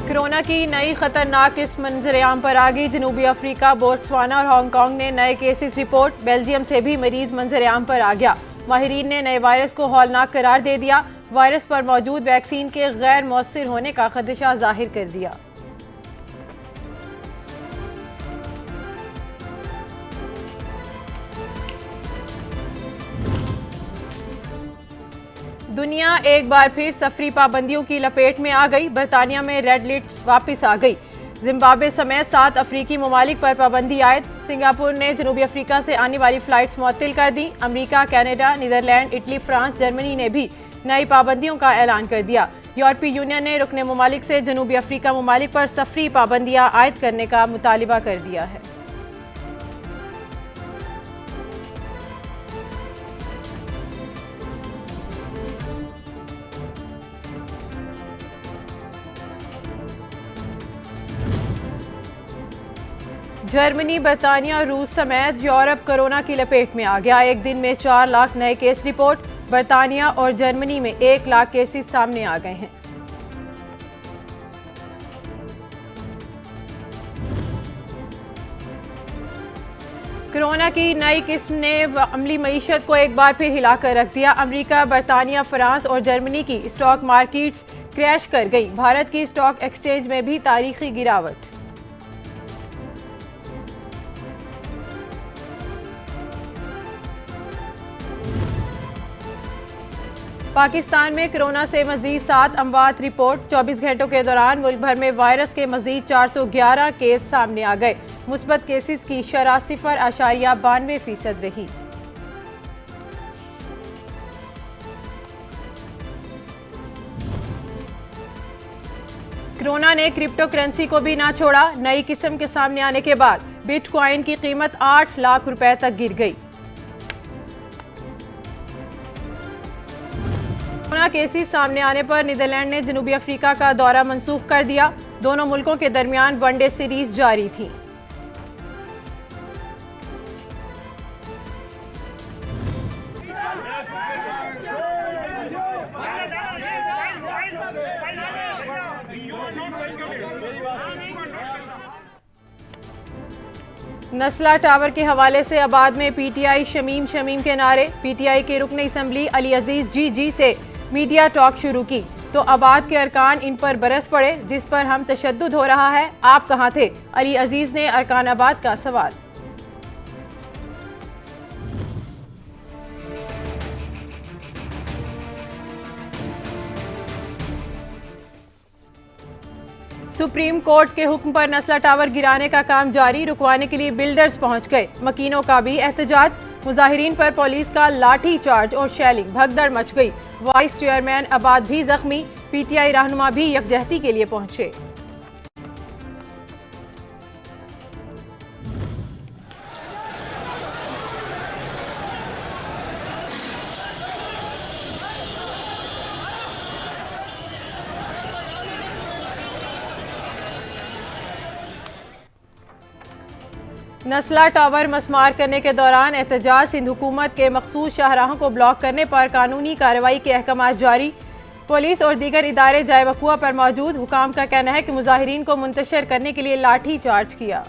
Corona की नई खतरनाक किस्म मंजरेआम पर आ गई। जनूबी अफ्रीका, बोत्सवाना और हांगकांग ने नए केसेस रिपोर्ट। बेल्जियम से भी मरीज मंजरेआम पर आ गया। माहिरीन ने नए वायरस को हौलनाक करार दे दिया। वायरस पर मौजूद वैक्सीन के गैर मौसर होने का खदशा जाहिर कर दिया। दुनिया एक बार फिर सफरी पाबंदियों की लपेट में आ गई। बरतानिया में रेड लिस्ट वापस आ गई। जिम्बाब्वे समेत 7 अफ्रीकी ममालिक पर पाबंदी आयद। सिंगापुर ने जनूबी अफ्रीका से आने वाली फ्लाइट्स मुअत्तल कर दी। America, Canada, Netherland, Italy, France, Germany ने भी नई पाबंदियों का ऐलान कर दिया। यूरोपीय यूनियन ने रुकने ममालिक से जनूबी अफ्रीका ममालिक पर सफरी पाबंदियां आयद करने का मुतालिबा कर दिया है। जर्मनी, बरतानिया और रूस समेत यूरोप कोरोना की लपेट में आ गया। एक दिन में 4 लाख नए केस रिपोर्ट। बरतानिया और जर्मनी में 1 लाख केसेस सामने आ गए हैं। कोरोना की नई किस्म ने अमली मईशत को एक बार फिर हिलाकर रख दिया। अमेरिका, बरतानिया, फ्रांस और जर्मनी की स्टॉक मार्केट्स क्रैश कर गई। भारत की स्टॉक एक्सचेंज में भी तारीखी गिरावट। पाकिस्तान में कोरोना से मजीद 7 अमवात रिपोर्ट। 24 घंटों के दौरान मुल्क भर में वायरस के मजीद 411 केस सामने आ गए। मुस्बत केसेस की शरह 0.92% रही। कोरोना ने क्रिप्टो करेंसी को भी ना छोड़ा। नई किस्म के सामने आने के बाद बिटकॉइन की कीमत 8 लाख रुपए तक गिर गई। कोरोना केसेस सामने आने पर नीदरलैंड ने जनूबी अफ्रीका का दौरा मंसूख कर दिया। दोनों मुल्कों के दरमियान वनडे सीरीज जारी थी। नस्ला टावर के हवाले से आबाद में पीटीआई शमीम शमीम के नारे। पीटीआई के रुकन असम्बली अली अजीज जी से मीडिया टॉक शुरू की तो आबाद के अरकान इन पर बरस पड़े। जिस पर हम तशद्दुद हो रहा है, आप कहाँ थे? अली अजीज ने अरकान आबाद का सवाल। सुप्रीम कोर्ट के हुक्म पर नस्ला टावर गिराने का काम जारी। रुकवाने के लिए बिल्डर्स पहुंच गए। मकीनों का भी एहतजाज। मुजाहिरीन पर पुलिस का लाठी चार्ज और शैलिंग। भगदड़ मच गई। वाइस चेयरमैन आबाद भी जख्मी। पीटीआई रहनुमा भी यकजहती के लिए पहुंचे। नस्ला टावर मस्मार करने के दौरान एहतजाज। सिंध हुकूमत के मखसूस शाहराहों को ब्लॉक करने पर कानूनी कार्रवाई के अहकाम जारी। पुलिस और दीगर इदारे जाए वकुआ पर मौजूद। हुकाम का कहना है कि मुजाहिरीन को मुंतशिर करने के लिए लाठी चार्ज किया।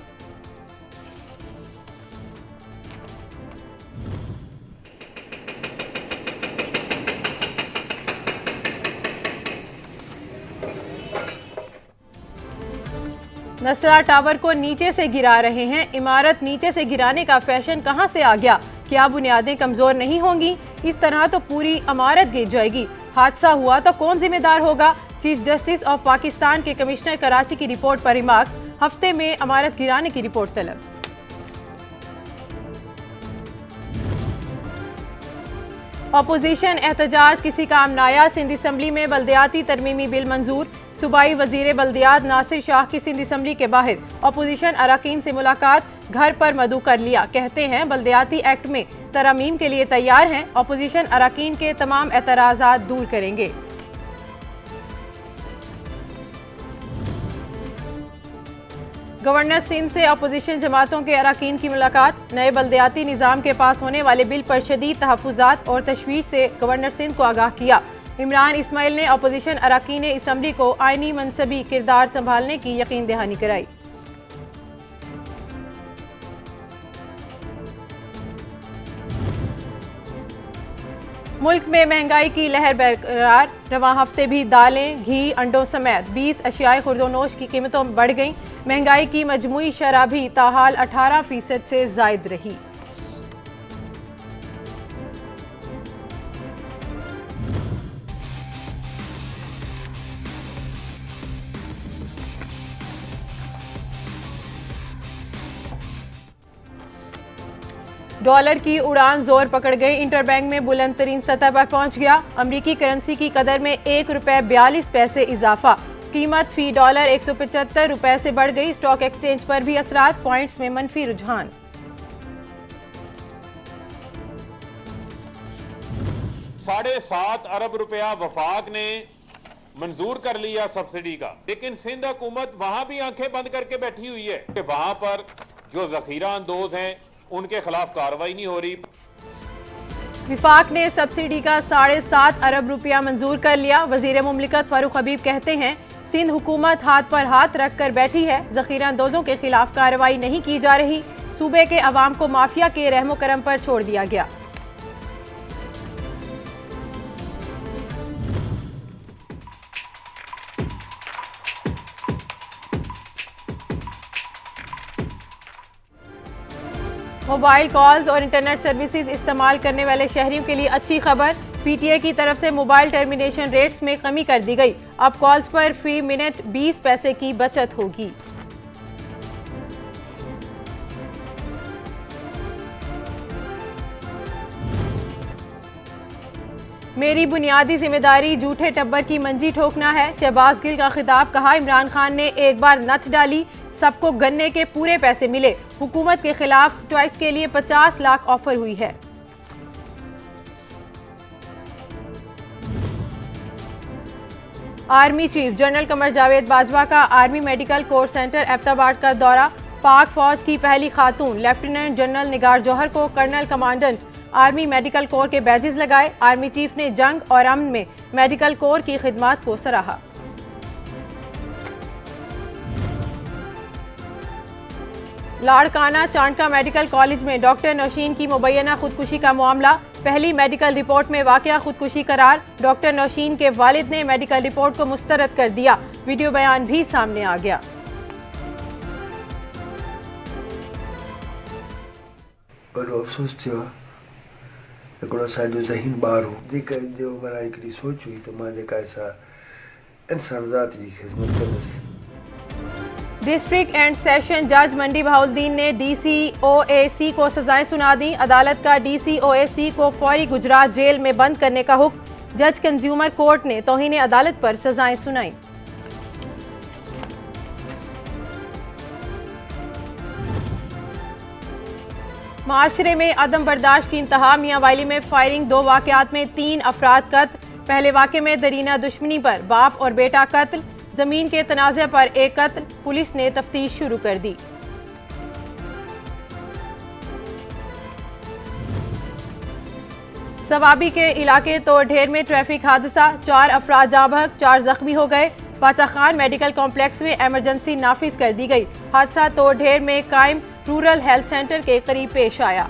नस्ला टावर को नीचे से गिरा रहे हैं। इमारत नीचे से गिराने का फैशन कहां से आ गया? क्या बुनियादें कमजोर नहीं होंगी? इस तरह तो पूरी इमारत गिर जाएगी। हादसा हुआ तो कौन जिम्मेदार होगा? चीफ जस्टिस ऑफ पाकिस्तान के कमिश्नर कराची की रिपोर्ट पर रिमार्क। हफ्ते में इमारत गिराने की रिपोर्ट तलब। अपोजिशन एहतजाज किसी काम न आया। सिंध असम्बली में बल्दियाती तरमीमी बिल मंजूर। सूबाई वजीर बल्दियात नासिर शाह की सिंध असम्बली के बाहर अपोजिशन अरकान से मुलाकात। घर पर मदऊ कर लिया। कहते हैं बल्दियाती एक्ट में तरमीम के लिए तैयार हैं। अपोजिशन अरकान के तमाम एतराज़ात दूर करेंगे। गवर्नर सिंध से अपोजिशन जमातों के अरकान की मुलाकात। नए बल्दियाती निज़ाम के पास होने वाले बिल पर शदीद तहफ़्फ़ुज़ात और तशवीश से गवर्नर सिंध को आगाह किया। इमरान इस्माइल ने अपोजिशन अरकान असम्बली को आईनी मनसबी किरदार संभालने की यकीन दहानी कराई। मुल्क में महंगाई की लहर बरकरार, रवां हफ्ते भी दालें, घी, अंडों समेत 20 अशियाए खुर्दोनोश की कीमतों बढ़ गईं। महंगाई की मजमूई शरह भी ताहाल 18% से जायद रही। डॉलर की उड़ान जोर पकड़ गई, इंटरबैंक में बुलंद तरीन सतह पर पहुंच गया। अमरीकी करेंसी की कदर में ₹1.42 इजाफा, कीमत फी डॉलर 175 रुपए से बढ़ गई। स्टॉक एक्सचेंज पर भी असरात, पॉइंट्स में मनफी रुझान। ₹7.5 अरब वफाक ने मंजूर कर लिया सब्सिडी का, लेकिन सिंध हुकूमत वहां भी आंखें बंद करके बैठी हुई है कि वहां पर जो जखीरा अंदोज हैं उनके खिलाफ कार्रवाई नहीं हो रही। विफाक ने सब्सिडी का ₹7.5 अरब मंजूर कर लिया। वजीर मुमलिकत फारूक हबीब कहते हैं सिंध हुकूमत हाथ पर हाथ रख कर बैठी है, जखीरा अंदोजों के खिलाफ कार्रवाई नहीं की जा रही। सूबे के अवाम को माफिया के रहमो करम पर छोड़ दिया गया। मोबाइल कॉल्स और इंटरनेट सर्विसेज इस्तेमाल करने वाले शहरियों के लिए अच्छी खबर। पीटीए की तरफ से मोबाइल टर्मिनेशन रेट्स में कमी कर दी गई। अब कॉल्स पर फी मिनट 20 पैसे की बचत होगी। मेरी बुनियादी जिम्मेदारी झूठे टब्बर की मंजी ठोकना है, शहबाज गिल का खिताब। कहा इमरान खान ने एक बार नथ डाली, सबको गन्ने के पूरे पैसे मिले। हुकूमत के खिलाफ चॉइस के लिए 50 लाख ऑफर हुई है। Army chief general Qamar Javed Bajwa का army medical core centre Abbottabad का दौरा। पाक फौज की पहली खातून लेफ्टिनेंट जनरल निगार जौहर को colonel commandant army medical corps के बैजेस लगाए। आर्मी चीफ ने जंग और अमन में मेडिकल कोर की खिदमत को सराहा। लाड़काना चांडका मेडिकल कॉलेज में डॉक्टर नौशीन की मुबैना खुदकुशी का मामला। पहली मेडिकल रिपोर्ट में वाकया खुदकुशी करार। डॉक्टर नौशीन के वालिद ने मेडिकल रिपोर्ट को मुस्तरद कर दिया। वीडियो बयान भी सामने आ गया। और अफ़सोस थियो हिकिड़ो असांजो ज़हीन ॿार हो जेका जो माना हिकिड़ी सोच हुई त मां जेका असां इंसान ज़ात जी ख़िदमत कंदुसि। डिस्ट्रिक्ट एंड सेशन जज मंडी बहाउद्दीन ने DCOAC को सजाएं सुना दी। अदालत का DCOAC को फौरी गुजरात जेल में बंद करने का हुक्म। जज कंज्यूमर कोर्ट ने तौहीन अदालत पर सजाएं सुनाई। माशरे में अदम बर्दाश्त की इंतहा। मियां वाली में फायरिंग, 2 वाकयात में 3 अफराद कत्ल। पहले वाक़े में दरीना दुश्मनी पर बाप और बेटा कत्ल। जमीन के तनाज़े पर एक कत्ल। पुलिस ने तफ्तीश शुरू कर दी। सवाबी के इलाके तोड़ढेर में ट्रैफिक हादसा, 4 अफराद जाँ बहक, 4 जख्मी हो गए। बाचा खान मेडिकल कॉम्प्लेक्स में इमरजेंसी नाफिज कर दी गई। हादसा तोड़ढेर में कायम रूरल हेल्थ सेंटर के करीब पेश आया।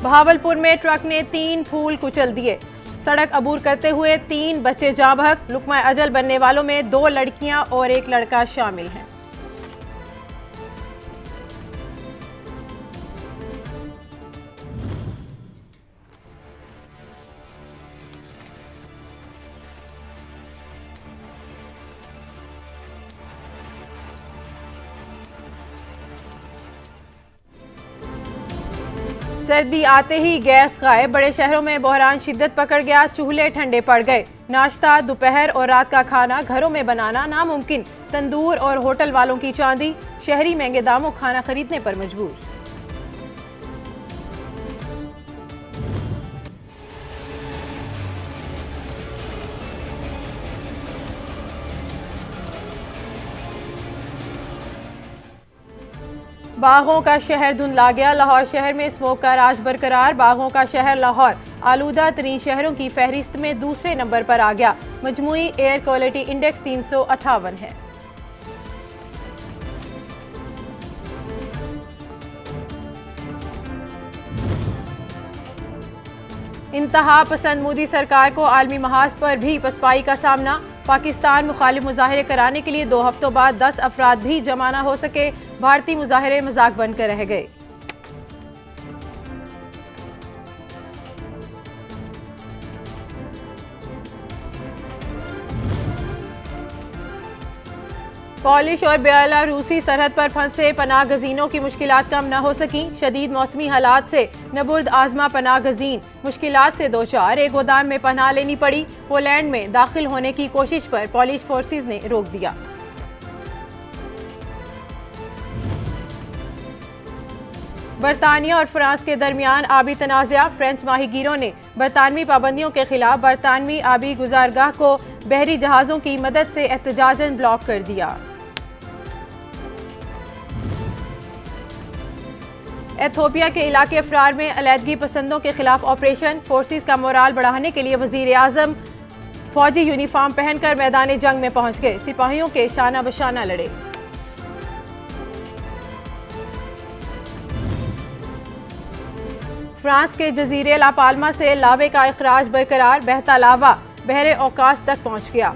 बहावलपुर में ट्रक ने 3 फूल कुचल दिए। सड़क अबूर करते हुए 3 बच्चे जाँ बहक। लुकमा अजल बनने वालों में 2 लड़कियां और 1 लड़का शामिल हैं। सर्दी आते ही गैस गायब। बड़े शहरों में बहरान शिद्दत पकड़ गया। चूल्हे ठंडे पड़ गए। नाश्ता, दोपहर और रात का खाना घरों में बनाना नामुमकिन। तंदूर और होटल वालों की चांदी। शहरी महंगे दामों खाना खरीदने पर मजबूर। बागों का शहर धुंधला गया, लाहौर शहर में स्मोक का राज बरकरार। बागों का शहर लाहौर आलूदा तरीन शहरों की फहरिस्त में दूसरे नंबर पर आ गया। मजमूई एयर क्वालिटी इंडेक्स 358 है। इंतहा पसंद मोदी सरकार को आलमी महाज पर भी पसपाई का सामना। पाकिस्तान मुखालिफ मुजाहरे कराने के लिए 2 हफ्तों बाद 10 अफराद भी जमा न हो सके। भारतीय मुजाहरे मजाक बनकर रह गए। पॉलिश और बेलारूसी सरहद पर फंसे पनाह गजीनों की मुश्किलात कम न हो सकी। शदीद मौसमी हालात से नबुर्द आजमा पनाह गजीन मुश्किलात से दो चार, एक गोदाम में पनाह लेनी पड़ी। पोलैंड में दाखिल होने की कोशिश पर पॉलिश फोर्सेस ने रोक दिया। बरतानिया और फ्रांस के दरमियान आबी तनाज़ा। फ्रेंच माहीगीरों ने बरतानवी पाबंदियों के खिलाफ बरतानवी आबी गुजारगाह को बहरी जहाज़ों की मदद से एहतजाजन ब्लॉक कर दिया। एथियोपिया के इलाके अफरार में अलैदगी पसंदों के खिलाफ ऑपरेशन। फोर्सेस का मोराल बढ़ाने के लिए वजीर आजम फौजी यूनिफॉर्म पहनकर मैदान जंग में पहुंच गए। सिपाहियों के शाना बशाना लड़े। फ्रांस के जजीरे ला पाल्मा से लावे का इखराज बरकरार। बहता लावा बहरे औकास तक पहुंच गया।